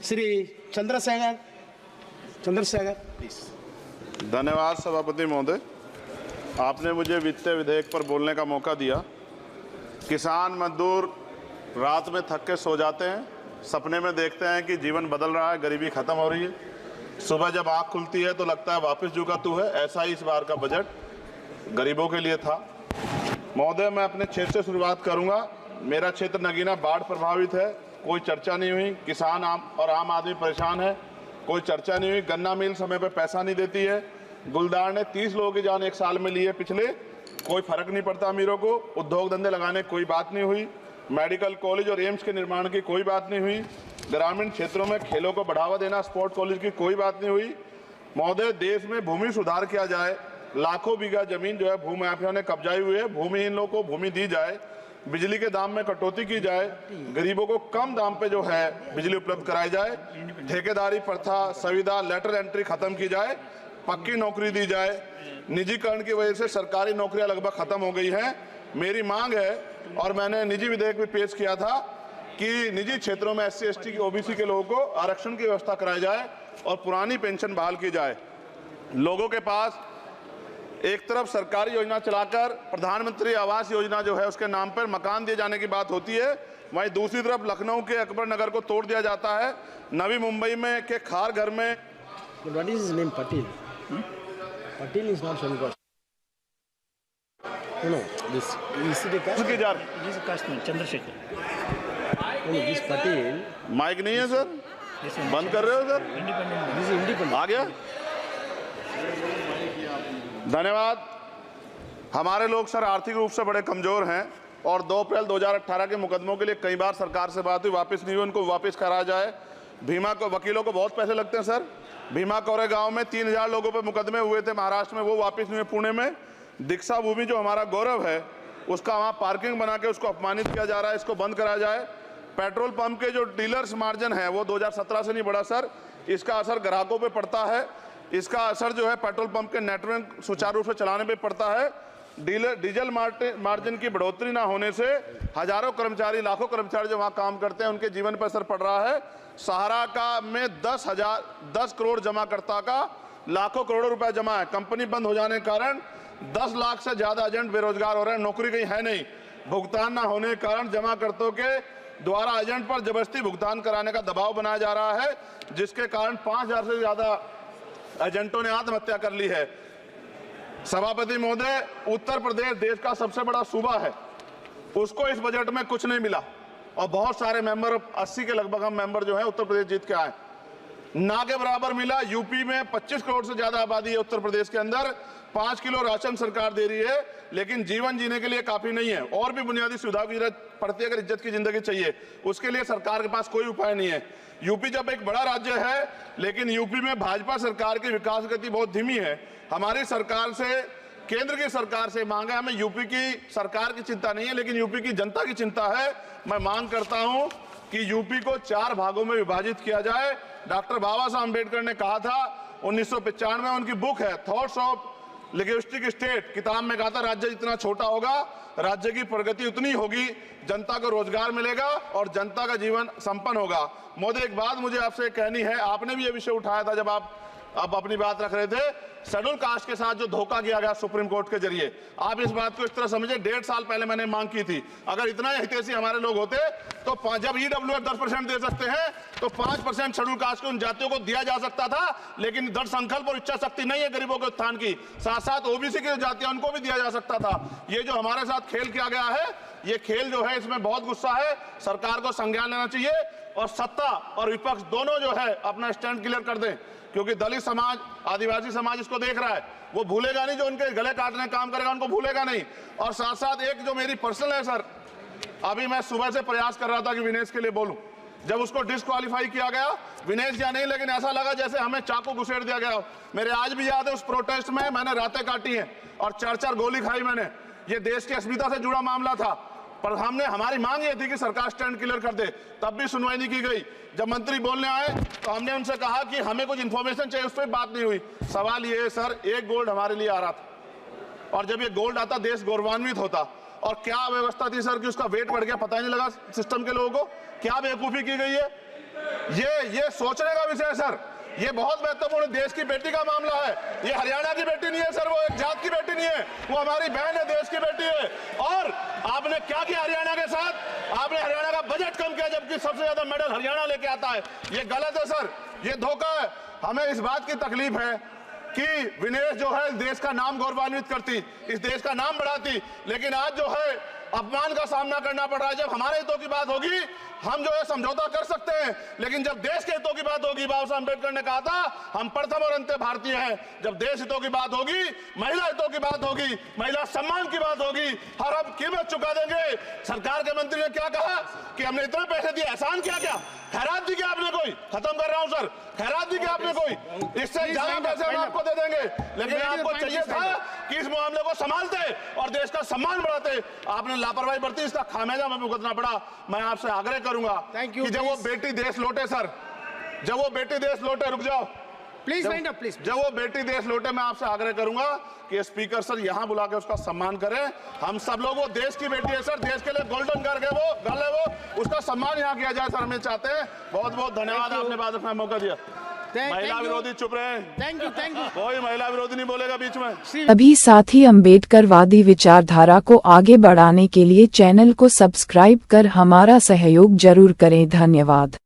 Shri Chandrashekhar please. धन्यवाद सभापति महोदय, आपने मुझे वित्तीय विधेयक पर बोलने का मौका दिया। किसान मजदूर रात में थक के सो जाते हैं, सपने में देखते हैं कि जीवन बदल रहा है, गरीबी खत्म हो रही है। सुबह जब आँख खुलती है तो लगता है वापस जुगा तू है। ऐसा ही इस बार का बजट गरीबों के लिए था। महोदय, मैं अपने क्षेत्र से शुरुआत करूंगा। मेरा क्षेत्र नगीना बाढ़ प्रभावित है, कोई चर्चा नहीं हुई। किसान आम आदमी परेशान है, कोई चर्चा नहीं हुई। गन्ना मिल समय पर पैसा नहीं देती है। गुलदार ने 30 लोगों की जान एक साल में ली है पिछले, कोई फर्क नहीं पड़ता अमीरों को। उद्योग धंधे लगाने की कोई बात नहीं हुई। मेडिकल कॉलेज और एम्स के निर्माण की कोई बात नहीं हुई। ग्रामीण क्षेत्रों में खेलों को बढ़ावा देना, स्पोर्ट कॉलेज की कोई बात नहीं हुई। महोदय, देश में भूमि सुधार किया जाए, लाखों बीघा जमीन जो है भूमाफिया ने कब्जाई हुई है, भूमिहीन लोगों को भूमि दी जाए, बिजली के दाम में कटौती की जाए, गरीबों को कम दाम पे जो है बिजली उपलब्ध कराई जाए, ठेकेदारी प्रथा, संविदा, लेटर एंट्री खत्म की जाए, पक्की नौकरी दी जाए। निजीकरण की वजह से सरकारी नौकरियां लगभग खत्म हो गई हैं। मेरी मांग है, और मैंने निजी विधेयक भी पेश किया था, कि निजी क्षेत्रों में SC ST OBC के लोगों को आरक्षण की व्यवस्था कराई जाए और पुरानी पेंशन बहाल की जाए। लोगों के पास एक तरफ सरकारी योजना चलाकर प्रधानमंत्री आवास योजना जो है उसके नाम पर मकान दिए जाने की बात होती है, वहीं दूसरी तरफ लखनऊ के अकबर नगर को तोड़ दिया जाता है। नवी मुंबई में के खार घर में What is his name? Patil. Patil is not Shankar. No, this is the caste. उसकी जार This is Kashmir, Chandrasekhar. No, this Patil. Mike नहीं है सर, This one, बंद कर रहे हो sir? independent. This is independent. आ गया। धन्यवाद। हमारे लोग सर आर्थिक रूप से बड़े कमजोर हैं और 2 अप्रैल 2018 के मुकदमों के लिए कई बार सरकार से बात हुई, वापस नहीं हुई। उनको वापस कराया जाए। भीमा को वकीलों को बहुत पैसे लगते हैं सर। भीमा कोरे गांव में 3000 लोगों पर मुकदमे हुए थे महाराष्ट्र में, वो वापस नहीं हुए। पुणे में दीक्षा भूमि जो हमारा गौरव है, उसका वहाँ पार्किंग बना के उसको अपमानित किया जा रहा है, इसको बंद कराया जाए। पेट्रोल पंप के जो डीलर्स मार्जिन है वो 2017 से नहीं बढ़ा सर, इसका असर ग्राहकों पे पड़ता है। इसका असर जो है पेट्रोल पंप के नेटवर्क सुचारू रूप से चलाने पे पड़ता है। डीजल मार्जिन की बढ़ोतरी ना होने से हजारों कर्मचारी, लाखों कर्मचारी जो वहाँ काम करते हैं उनके जीवन पर असर पड़ रहा है। सहारा का में 10 करोड़ जमाकर्ता का लाखों करोड़ों रुपए जमा है। कंपनी बंद हो जाने के कारण 10 लाख से ज्यादा एजेंट बेरोजगार हो रहे हैं, नौकरी कहीं है नहीं। भुगतान ना होने के कारण जमाकर्ताओं के द्वारा एजेंट पर जबरदस्ती भुगतान कराने का दबाव बनाया जा रहा है, जिसके कारण 5000 से ज्यादा एजेंटों ने आत्महत्या कर ली है। सभापति महोदय, उत्तर प्रदेश देश का सबसे बड़ा सूबा है, उसको इस बजट में कुछ नहीं मिला और बहुत सारे मेंबर, 80 के लगभग हम मेंबर जो है उत्तर प्रदेश जीत के आए, ना के बराबर मिला। यूपी में 25 करोड़ से ज्यादा आबादी है उत्तर प्रदेश के अंदर, 5 किलो राशन सरकार दे रही है, लेकिन जीवन जीने के लिए काफी नहीं है। और भी बुनियादी सुविधाओं की जरूरत पड़ती है अगर इज्जत की जिंदगी चाहिए, उसके लिए सरकार के पास कोई उपाय नहीं है। यूपी जब एक बड़ा राज्य है, लेकिन यूपी में भाजपा सरकार की विकास गति बहुत धीमी है। हमारी सरकार से, केंद्र की सरकार से मांग है, हमें यूपी की सरकार की चिंता नहीं है, लेकिन यूपी की जनता की चिंता है। मैं मांग करता हूं कि यूपी को 4 भागों में विभाजित किया जाए। डॉक्टर बाबा साहब अम्बेडकर ने कहा था 1995 में, उनकी बुक है थॉट्स ऑफ लिंग्विस्टिक स्टेट, किताब में कहा था राज्य जितना छोटा होगा राज्य की प्रगति उतनी होगी, जनता को रोजगार मिलेगा और जनता का जीवन संपन्न होगा। मोदी, एक बात मुझे आपसे कहनी है, आपने भी ये विषय उठाया था जब आप अपनी बात रख रहे थे, शेड्यूल कास्ट के साथ जो धोखा किया गया सुप्रीम कोर्ट के जरिए, आप इस बात को इस तरह समझे, 1.5 साल पहले मैंने मांग की थी, अगर इतना हितैषी हमारे लोग होते तो जब EWF 10% दे सकते हैं तो 5% शेड्यूल कास्ट के उन जातियों को दिया जा सकता था, लेकिन दृढ़ संकल्प और इच्छा शक्ति नहीं है गरीबों के उत्थान की। साथ साथ OBC की जातियां उनको भी दिया जा सकता था। ये जो हमारे साथ खेल किया गया है, ये खेल जो है इसमें बहुत गुस्सा है, सरकार को संज्ञान लेना चाहिए और सत्ता और विपक्ष दोनों जो है अपना स्टैंड क्लियर कर दें, क्योंकि दलित समाज, आदिवासी समाज इसको देख रहा है, वो भूलेगा नहीं। जो उनके गले काटने काम करेगा उनको भूलेगा नहीं। और साथ साथ एक जो मेरी पर्सनल है सर, अभी मैं सुबह से प्रयास कर रहा था कि विनेश के लिए बोलूं, जब उसको डिस्क्वालीफाई किया गया, विनेश या नहीं, लेकिन ऐसा लगा जैसे हमें चाकू घुसेड़ दिया गया। मेरे आज भी याद है उस प्रोटेस्ट में मैंने रातें काटी हैं और 4-4 गोली खाई मैंने। ये देश की अस्मिता से जुड़ा मामला था, पर हमारी मांग ये थी कि सरकार स्टैंड क्लियर कर दे, तब भी सुनवाई नहीं की गई। जब मंत्री बोलने आए तो हमने उनसे कहा कि हमें कुछ इंफॉर्मेशन चाहिए, उस पर बात नहीं हुई। सवाल ये है सर, 1 गोल्ड हमारे लिए आ रहा था और जब ये गोल्ड आता देश गौरवान्वित होता, और क्या व्यवस्था थी सर कि उसका वेट बढ़ गया, पता ही नहीं लगा सिस्टम के लोगों को। क्या बेवकूफी की गई है, ये सोचने का विषय है सर। ये बहुत महत्वपूर्ण देश की बेटी का मामला है। ये हरियाणा की बेटी नहीं है सर, वो एक जात की बेटी नहीं है, वो हमारी बहन है, देश की बेटी है। और आपने क्या किया हरियाणा के साथ? आपने हरियाणा का बजट कम किया, जबकि सबसे ज्यादा मेडल हरियाणा लेके आता है। ये गलत है सर, ये धोखा है। हमें इस बात की तकलीफ है कि विनेश जो है इस देश का नाम गौरवान्वित करती, इस देश का नाम बढ़ाती, लेकिन आज जो है अपमान का सामना करना पड़ रहा है। जब हमारे हितों की बात होगी हम जो है समझौता कर सकते हैं, लेकिन जब देश के हितों की बात होगी, बाबा साहब अम्बेडकर ने कहा था हम प्रथम और अंत्य भारतीय हैं। जब देश हितों की बात होगी, महिला हितों की बात होगी, महिला सम्मान की बात होगी, हर हम कीमत चुका देंगे। सरकार के मंत्री ने क्या कहा कि हमने इतने पैसे दिए, एहसान किया क्या? खैरात दी क्या आपने कोई? खत्म कर रहा हूं सर, खैरात दी क्या आपने कोई? इससे ज्यादा पैसे हम आपको दे देंगे, लेकिन आपको चाहिए था कि इस मामले को संभालते और देश का सम्मान बढ़ाते। आपने लापरवाही बरती, इसका खामियाजा हमें भुगतना पड़ा। मैं आपसे आग्रह करूंगा कि जब वो बेटी देश लौटे सर, जब वो बेटी देश लौटे, रुक जाओ प्लीज वाइंड अप प्लीज। जब वो बेटी देश लौटे, मैं आपसे आग्रह करूंगा कि स्पीकर सर यहां बुला के उसका सम्मान करें। हम सब लोग, वो देश की बेटी है सर, देश के लिए गोल्डन गर्ल है वो, उसका सम्मान यहां किया जाए सर, हम चाहते हैं। बहुत बहुत धन्यवाद, आपने बात रखने का मौका दिया। महिला विरोधी चुप रहे। थैंक यू कोई महिला विरोधी नहीं बोलेगा बीच में। अभी साथ ही अम्बेडकरवादी विचारधारा को आगे बढ़ाने के लिए चैनल को सब्सक्राइब कर हमारा सहयोग जरूर करें। धन्यवाद।